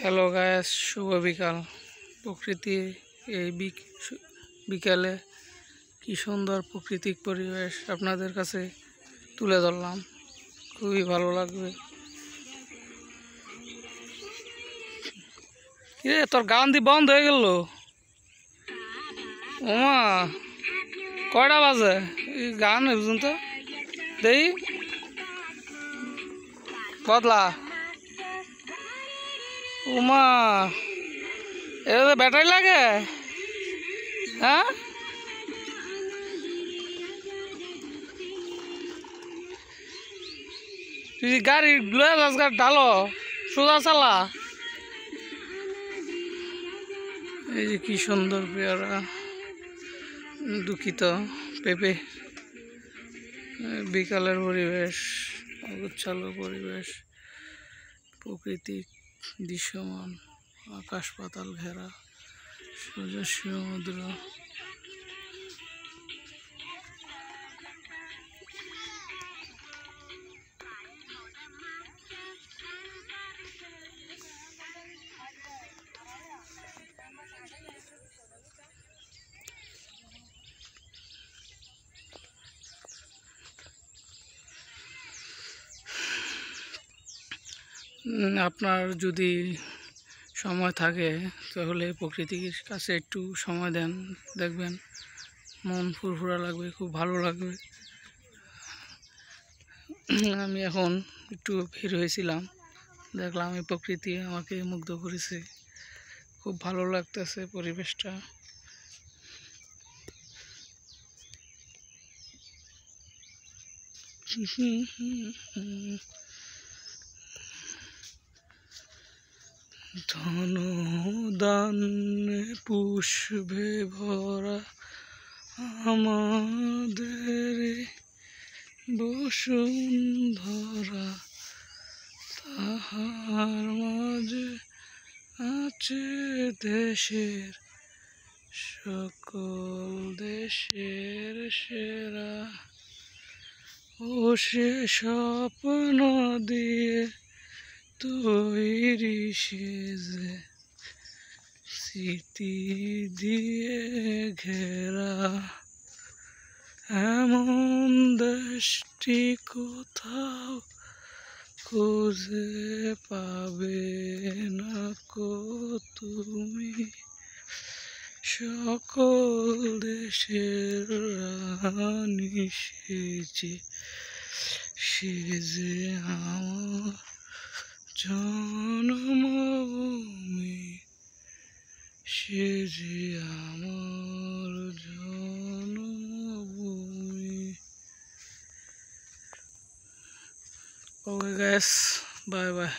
Hello guys, শুভ বিকাল। প্রকৃতির এই বিকালে কি সুন্দর প্রাকৃতিক পরিবেশ আপনাদের কাছে তুলে ধরলাম, খুবই ভালো লাগবে। কিরে, তোর গান দি বন্ধ হয়ে গেল? ওমা, কয়টা বাজে? এই গান বুঝুন তো দেই বদলা। ওমা, এটা ব্যাটারি লাগে? হ্যাঁ, তুই গাড়ি ঢালো, সোজা চালা। এই যে কি সুন্দর পেয়ারা, দুঃখিত পেঁপে। বিকালের পরিবেশ, উচ্ছালো পরিবেশ, প্রাকৃতিক দৃশ্যমান, আকাশ পাতাল ঘেরা, সোজা সমুদ্র। আপনার যদি সময় থাকে তাহলে প্রকৃতির কাছে একটু সময় দেন, দেখবেন মন ফুরফুরা লাগবে, খুব ভালো লাগবে। আমি এখন একটু বের হয়েছিলাম, দেখলাম এই প্রকৃতি আমাকে মুগ্ধ করেছে, খুব ভালো লাগতেছে পরিবেশটা। ধন দান পুষ্পে ভরা আমাদের বসুন্ধরা, তাহার মাঝে আছে দেশের সকল দেশের সেরা। ও সে স্বপ্ন দিয়ে তৈরি সেজে, স্মৃতি দিয়ে ঘেরা, এমন দেশটি কোথাও খুঁজে পাবে না কো তুমি। সকল দেশের রানী সেজে সেজে আমার জন্মভূমি, সেজে আমার জন্মভূমি। Okay guys, bye bye.